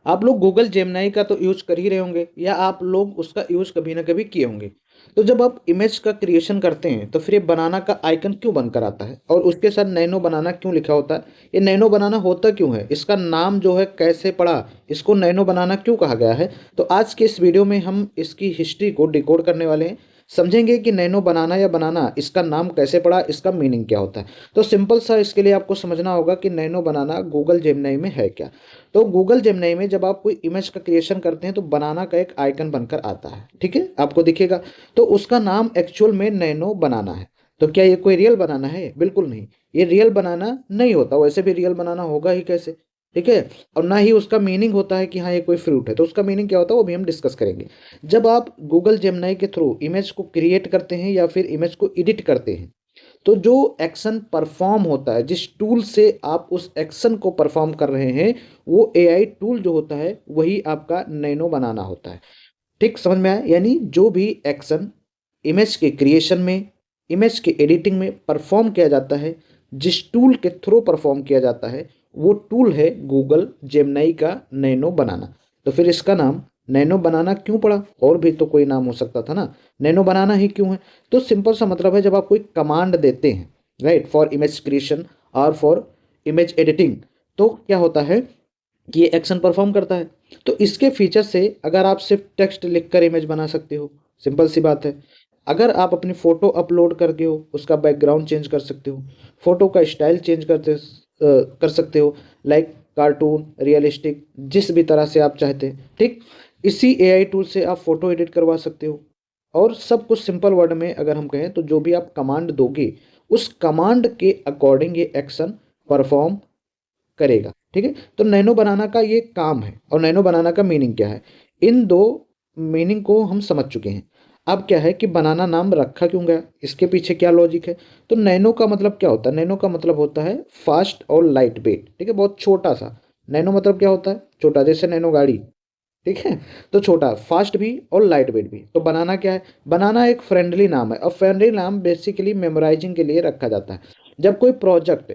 आप लोग Google Gemini का तो यूज कर ही रहे होंगे या आप लोग उसका यूज कभी ना कभी किए होंगे। तो जब आप इमेज का क्रिएशन करते हैं तो फिर ये बनाना का आइकन क्यों बनकर आता है और उसके साथ नैनो बनाना क्यों लिखा होता है? ये नैनो बनाना होता क्यों है, इसका नाम जो है कैसे पड़ा, इसको नैनो बनाना क्यों कहा गया है? तो आज के इस वीडियो में हम इसकी हिस्ट्री को डिकोड करने वाले हैं, समझेंगे कि नैनो बनाना या बनाना इसका नाम कैसे पड़ा, इसका मीनिंग क्या होता है। तो सिंपल सा इसके लिए आपको समझना होगा कि नैनो बनाना गूगल जेमिनी में है क्या। तो गूगल जेमिनी में जब आप कोई इमेज का क्रिएशन करते हैं तो बनाना का एक आइकन बनकर आता है, ठीक है, आपको दिखेगा। तो उसका नाम एक्चुअल में नैनो बनाना है। तो क्या ये कोई रियल बनाना है? बिल्कुल नहीं, ये रियल बनाना नहीं होता। वैसे भी रियल बनाना होगा ही कैसे, ठीक है। और ना ही उसका मीनिंग होता है कि हाँ ये कोई फ्रूट है। तो उसका मीनिंग क्या होता है वो भी हम डिस्कस करेंगे। जब आप गूगल जेमिनी के थ्रू इमेज को क्रिएट करते हैं या फिर इमेज को एडिट करते हैं तो जो एक्शन परफॉर्म होता है, जिस टूल से आप उस एक्शन को परफॉर्म कर रहे हैं, वो एआई टूल जो होता है वही आपका नैनो बनाना होता है। ठीक, समझ में आया? यानी जो भी एक्शन इमेज के क्रिएशन में, इमेज के एडिटिंग में परफॉर्म किया जाता है, जिस टूल के थ्रू परफॉर्म किया जाता है, वो टूल है गूगल जेमिनी का नैनो बनाना। तो फिर इसका नाम नैनो बनाना क्यों पड़ा? और भी तो कोई नाम हो सकता था ना, नैनो बनाना ही क्यों है? तो सिंपल सा मतलब है, जब आप कोई कमांड देते हैं, राइट, फॉर इमेज क्रिएशन और फॉर इमेज एडिटिंग, तो क्या होता है कि ये एक्शन परफॉर्म करता है। तो इसके फीचर से अगर आप सिर्फ टेक्स्ट लिखकर इमेज बना सकते हो, सिंपल सी बात है। अगर आप अपनी फ़ोटो अपलोड करके हो, उसका बैकग्राउंड चेंज कर सकते हो, फ़ोटो का स्टाइल चेंज कर सकते हो, लाइक कार्टून, रियलिस्टिक, जिस भी तरह से आप चाहते हैं, ठीक। इसी एआई टूल से आप फ़ोटो एडिट करवा सकते हो। और सब कुछ सिंपल वर्ड में अगर हम कहें तो जो भी आप कमांड दोगे, उस कमांड के अकॉर्डिंग ये एक्शन परफॉर्म करेगा, ठीक है। तो नैनो बनाना का ये काम है और नैनो बनाना का मीनिंग क्या है, इन दो मीनिंग को हम समझ चुके हैं। अब क्या है कि बनाना नाम रखा क्यों गया, इसके पीछे क्या लॉजिक है। तो नैनो का मतलब क्या होता है? नैनो का मतलब होता है फास्ट और लाइट वेट, ठीक है, बहुत छोटा सा। नैनो मतलब क्या होता है? छोटा, जैसे नैनो गाड़ी, ठीक है। तो छोटा, फास्ट भी और लाइट वेट भी। तो बनाना क्या है? बनाना एक फ्रेंडली नाम है और फ्रेंडली नाम बेसिकली मेमोराइजिंग के लिए रखा जाता है। जब कोई प्रोजेक्ट,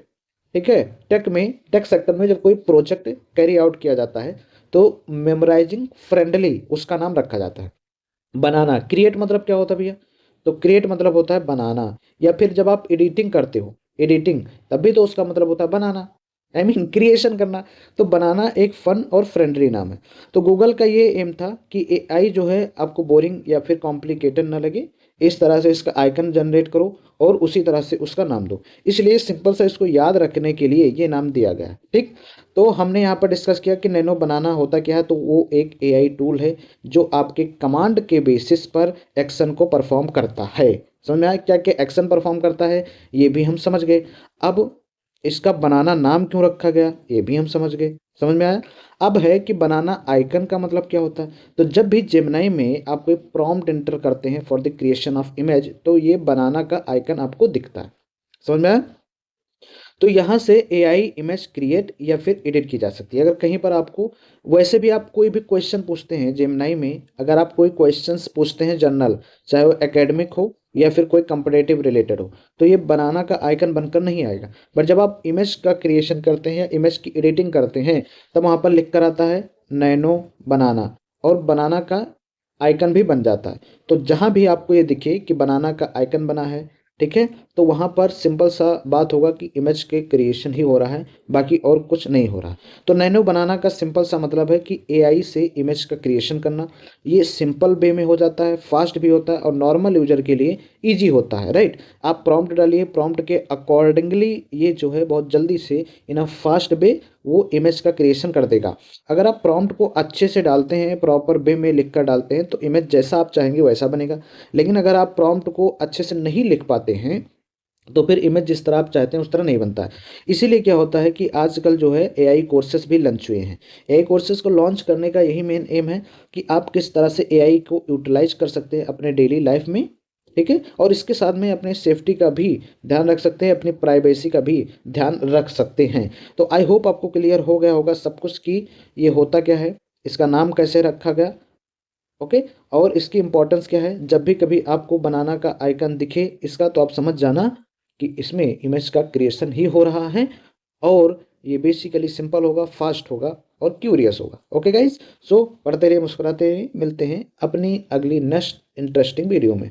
ठीक है, टेक सेक्टर में जब कोई प्रोजेक्ट कैरी आउट किया जाता है तो मेमोराइजिंग फ्रेंडली उसका नाम रखा जाता है। बनाना, क्रिएट मतलब क्या होता है भैया? तो क्रिएट मतलब होता है बनाना। या फिर जब आप एडिटिंग करते हो, एडिटिंग, तब भी तो उसका मतलब होता है बनाना, आई मीन क्रिएशन करना। तो बनाना एक फन और फ्रेंडली नाम है। तो गूगल का ये एम था कि एआई जो है आपको बोरिंग या फिर कॉम्प्लिकेटेड ना लगे, इस तरह से इसका आइकन जनरेट करो और उसी तरह से उसका नाम दो। इसलिए सिंपल सा इसको याद रखने के लिए ये नाम दिया गया है, ठीक। तो हमने यहाँ पर डिस्कस किया कि नैनो बनाना होता क्या है। तो वो एक एआई टूल है जो आपके कमांड के बेसिस पर एक्शन को परफॉर्म करता है। समझ में आया क्या क्या एक्शन परफॉर्म करता है, ये भी हम समझ गए। अब इसका बनाना नाम क्यों रखा गया, ये भी हम समझ गए, समझ में आया। अब है कि बनाना आइकन का मतलब क्या होता है। तो जब भी जेमिनी में आप कोई प्रॉम्प्ट एंटर करते हैं for the creation of image, तो ये बनाना का आइकन आपको दिखता है, समझ में आया। तो यहाँ से एआई इमेज क्रिएट या फिर एडिट की जा सकती है। अगर कहीं पर आपको, वैसे भी आप कोई भी क्वेश्चन पूछते हैं जेमिनी में, अगर आप कोई क्वेश्चंस पूछते हैं जनरल, चाहे वो एकेडमिक हो या फिर कोई कंपटेटिव रिलेटेड हो, तो ये बनाना का आइकन बनकर नहीं आएगा। बट जब आप इमेज का क्रिएशन करते हैं या इमेज की एडिटिंग करते हैं, तब वहाँ पर लिख कर आता है नैनो बनाना और बनाना का आइकन भी बन जाता है। तो जहाँ भी आपको ये दिखे कि बनाना का आइकन बना है, ठीक है, तो वहाँ पर सिंपल सा बात होगा कि इमेज के क्रिएशन ही हो रहा है, बाकी और कुछ नहीं हो रहा। तो नैनो बनाना का सिंपल सा मतलब है कि एआई से इमेज का क्रिएशन करना। ये सिंपल वे में हो जाता है, फास्ट भी होता है और नॉर्मल यूजर के लिए ईजी होता है, राइट। आप प्रॉम्प्ट डालिए, प्रॉम्प्ट के अकॉर्डिंगली ये जो है बहुत जल्दी से इन अ फास्ट वे वो इमेज का क्रिएशन कर देगा। अगर आप प्रॉम्प्ट को अच्छे से डालते हैं, प्रॉपर वे में लिख कर डालते हैं, तो इमेज जैसा आप चाहेंगे वैसा बनेगा। लेकिन अगर आप प्रॉम्प्ट को अच्छे से नहीं लिख पाते हैं, तो फिर इमेज जिस तरह आप चाहते हैं उस तरह नहीं बनता है। इसीलिए क्या होता है कि आजकल जो है एआई कोर्सेज भी लॉन्च हुए हैं। एआई कोर्सेज को लॉन्च करने का यही मेन एम है कि आप किस तरह से एआई को यूटिलाइज कर सकते हैं अपने डेली लाइफ में, ठीक है। और इसके साथ में अपने सेफ्टी का भी ध्यान रख सकते हैं, अपनी प्राइवेसी का भी ध्यान रख सकते हैं। तो आई होप आपको क्लियर हो गया होगा सब कुछ कि ये होता क्या है, इसका नाम कैसे रखा गया, ओके। और इसकी इंपॉर्टेंस क्या है। जब भी कभी आपको बनाना का आइकन दिखे इसका, तो आप समझ जाना कि इसमें इमेज का क्रिएशन ही हो रहा है और ये बेसिकली सिंपल होगा, फास्ट होगा और क्यूरियस होगा। ओके गाइज, सो पढ़ते रहिए, मुस्कुराते रहिए, मिलते हैं अपनी अगली नेक्स्ट इंटरेस्टिंग वीडियो में।